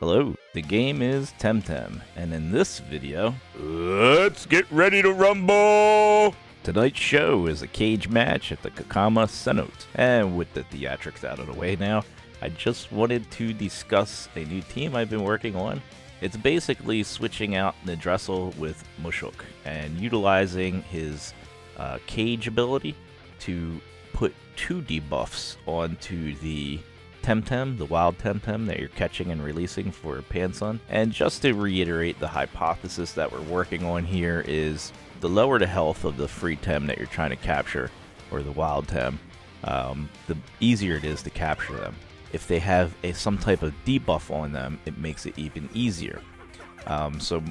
Hello, the game is Temtem, and in this video, let's get ready to rumble! Tonight's show is a cage match at the Kakama Cenote, and with the theatrics out of the way now, I just wanted to discuss a new team I've been working on. It's basically switching out Nidressel with Mushook, and utilizing his cage ability to put 2 debuffs onto the Temtem, the wild Temtem that you're catching and releasing for Pansun. And just to reiterate, the hypothesis that we're working on here is the lower the health of the Freetem that you're trying to capture, or the wild Tem, the easier it is to capture them. If they have some type of debuff on them, it makes it even easier. So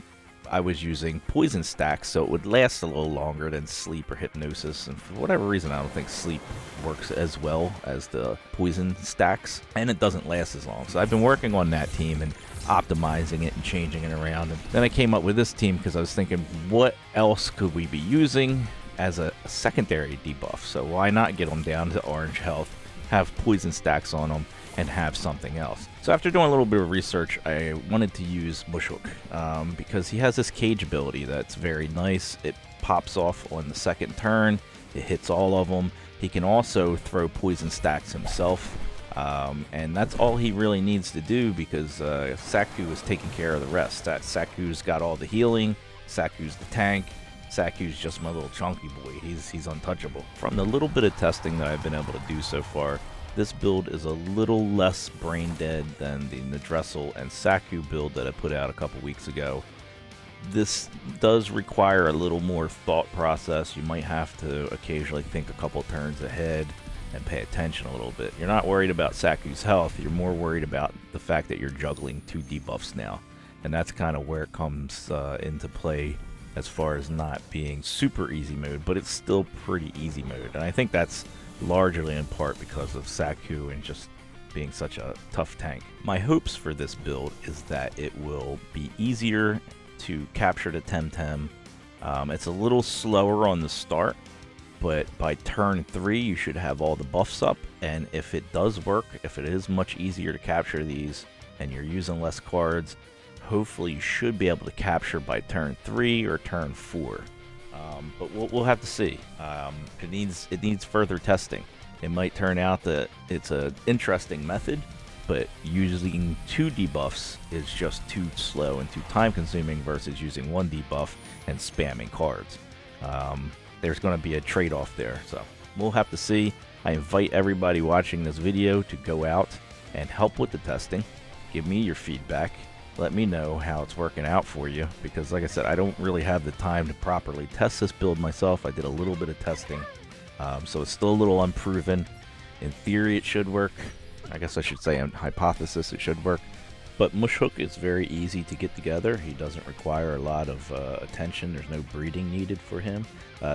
I was using poison stacks, so it would last a little longer than sleep or hypnosis, and for whatever reason I don't think sleep works as well as the poison stacks, and it doesn't last as long. So I've been working on that team and optimizing it and changing it around, and then I came up with this team because I was thinking, what else could we be using as a secondary debuff? So why not get them down to orange health, have poison stacks on them, and have something else. So after doing a little bit of research, I wanted to use Mushook because he has this cage ability that's very nice. It pops off on the second turn, it hits all of them. He can also throw poison stacks himself, and that's all he really needs to do because Saku is taking care of the rest. Saku's got all the healing, Saku's the tank, Saku's just my little chunky boy. He's untouchable. From the little bit of testing that I've been able to do so far, this build is a little less brain dead than the Nidressel and Saku build that I put out a couple weeks ago. This does require a little more thought process. You might have to occasionally think a couple turns ahead and pay attention a little bit. You're not worried about Saku's health, you're more worried about the fact that you're juggling 2 debuffs now. And that's kind of where it comes into play as far as not being super easy mode, but it's still pretty easy mode. And I think that's largely in part because of Saku and just being such a tough tank. My hopes for this build is that it will be easier to capture the Temtem. It's a little slower on the start, but by turn 3 you should have all the buffs up, and if it does work, if it is much easier to capture these and you're using less cards, hopefully you should be able to capture by turn 3 or turn 4. But we'll have to see. It needs further testing. It might turn out that it's an interesting method, but using 2 debuffs is just too slow and too time consuming versus using 1 debuff and spamming cards. There's going to be a trade-off there, so we'll have to see. I invite everybody watching this video to go out and help with the testing. Give me your feedback. Let me know how it's working out for you, because like I said, I don't really have the time to properly test this build myself. I did a little bit of testing, so it's still a little unproven. In theory it should work. I guess I should say on hypothesis it should work. But Mushook is very easy to get together. He doesn't require a lot of attention. There's no breeding needed for him.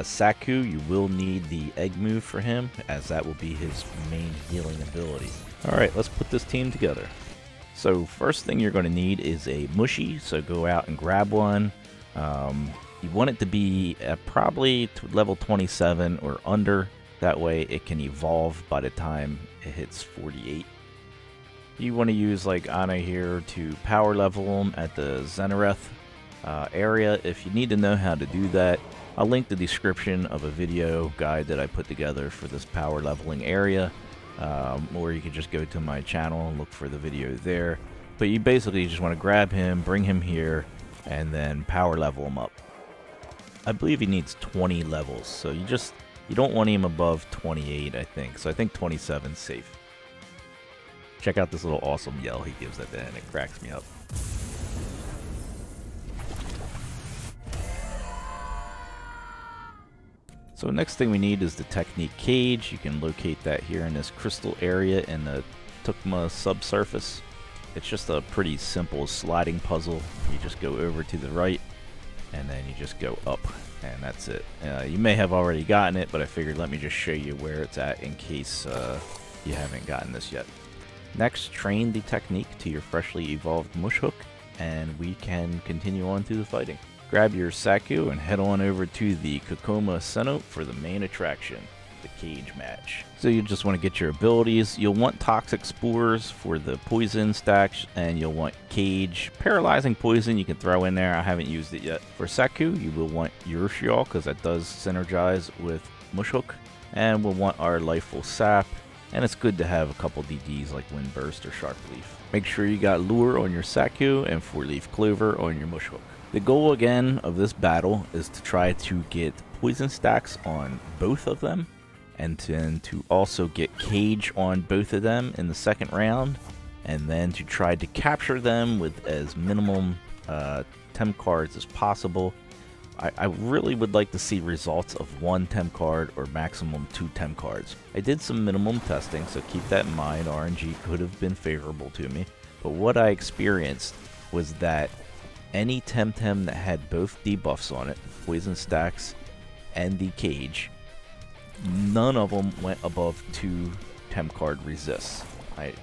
Saku, you will need the egg move for him, as that will be his main healing ability. Alright, let's put this team together. So first thing you're going to need is a Mushy, so go out and grab one. You want it to be probably to level 27 or under, that way it can evolve by the time it hits 48. You want to use like Anna here to power level them at the Xenareth area. If you need to know how to do that, I'll link the description of a video guide that I put together for this power leveling area. Or you could just go to my channel and look for the video there. But you basically just want to grab him, bring him here, and then power level him up. I believe he needs 20 levels, so you don't want him above 28, I think. So I think 27 is safe. Check out this little awesome yell he gives at the end. It cracks me up. So next thing we need is the technique cage. You can locate that here in this crystal area in the Tukma subsurface. It's just a pretty simple sliding puzzle. You just go over to the right and then you just go up, and that's it. You may have already gotten it, but I figured let me just show you where it's at in case you haven't gotten this yet. Next, train the technique to your freshly evolved Mushook, and we can continue on to the fighting. Grab your Saku and head on over to the Kakama Cenote for the main attraction, the the cage match. So you just want to get your abilities. You'll want Toxic Spores for the poison stacks, and you'll want Cage. Paralyzing Poison you can throw in there. I haven't used it yet. For Saku, you will want Urushiol because that does synergize with Mushook. And we'll want our Lifeful Sap. And it's good to have a couple DDs like Wind Burst or Sharp Leaf. Make sure you got Lure on your Saku and 4-Leaf Clover on your Mushook. The goal again of this battle is to try to get poison stacks on both of them, and then to also get Cage on both of them in the second round, and then to try to capture them with as minimum Tem cards as possible. I really would like to see results of 1 Tem card or maximum 2 Tem cards. I did some minimum testing, so keep that in mind. RNG could have been favorable to me, but what I experienced was that any Temtem that had both debuffs on it, poison stacks and the cage, none of them went above 2 Tem card resists.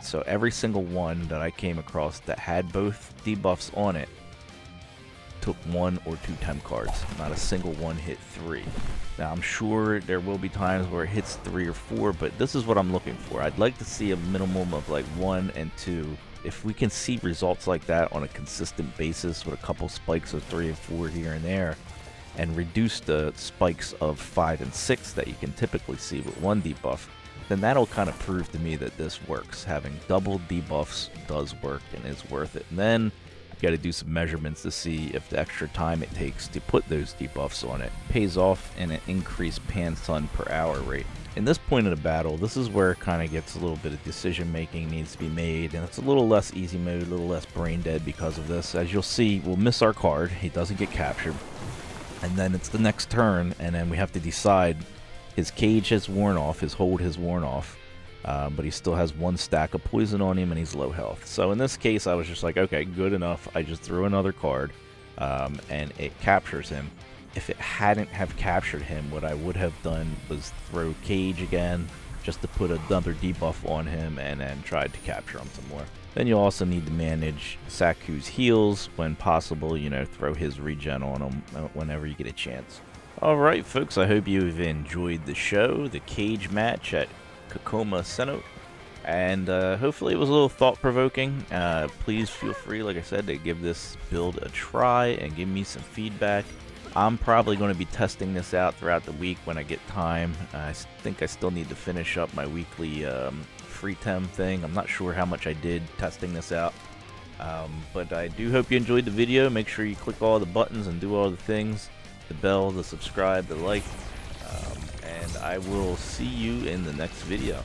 So every single one that I came across that had both debuffs on it took 1 or 2 Tem cards. Not a single one hit 3. Now I'm sure there will be times where it hits 3 or 4, but this is what I'm looking for. I'd like to see a minimum of like 1 and 2. If we can see results like that on a consistent basis with a couple spikes of 3 and 4 here and there, and reduce the spikes of 5 and 6 that you can typically see with 1 debuff, then that'll kind of prove to me that this works. Having double debuffs does work and is worth it. And then you got to do some measurements to see if the extra time it takes to put those debuffs on it pays off in an increased Pansun per hour rate. In this point of the battle, this is where it kind of gets a little bit of decision making needs to be made, and it's a little less easy mode, a little less brain dead because of this. As you'll see, we'll miss our card, he doesn't get captured, and then it's the next turn, and then we have to decide his cage has worn off, his hold has worn off, but he still has 1 stack of poison on him and he's low health. So in this case, I was just like, okay, good enough. I just threw another card, and it captures him. If it hadn't have captured him, what I would have done was throw Cage again, just to put another debuff on him, and then tried to capture him some more. Then you also need to manage Saku's heals when possible, you know, throw his regen on him whenever you get a chance. Alright folks, I hope you've enjoyed the show, the cage match at Kakama Cenote, and hopefully it was a little thought-provoking. Please feel free, like I said, to give this build a try and give me some feedback. I'm probably going to be testing this out throughout the week when I get time. I think I still need to finish up my weekly Freetem thing. I'm not sure how much I did testing this out, but I do hope you enjoyed the video. Make sure you click all the buttons and do all the things, the bell, the subscribe, the like, and I will see you in the next video.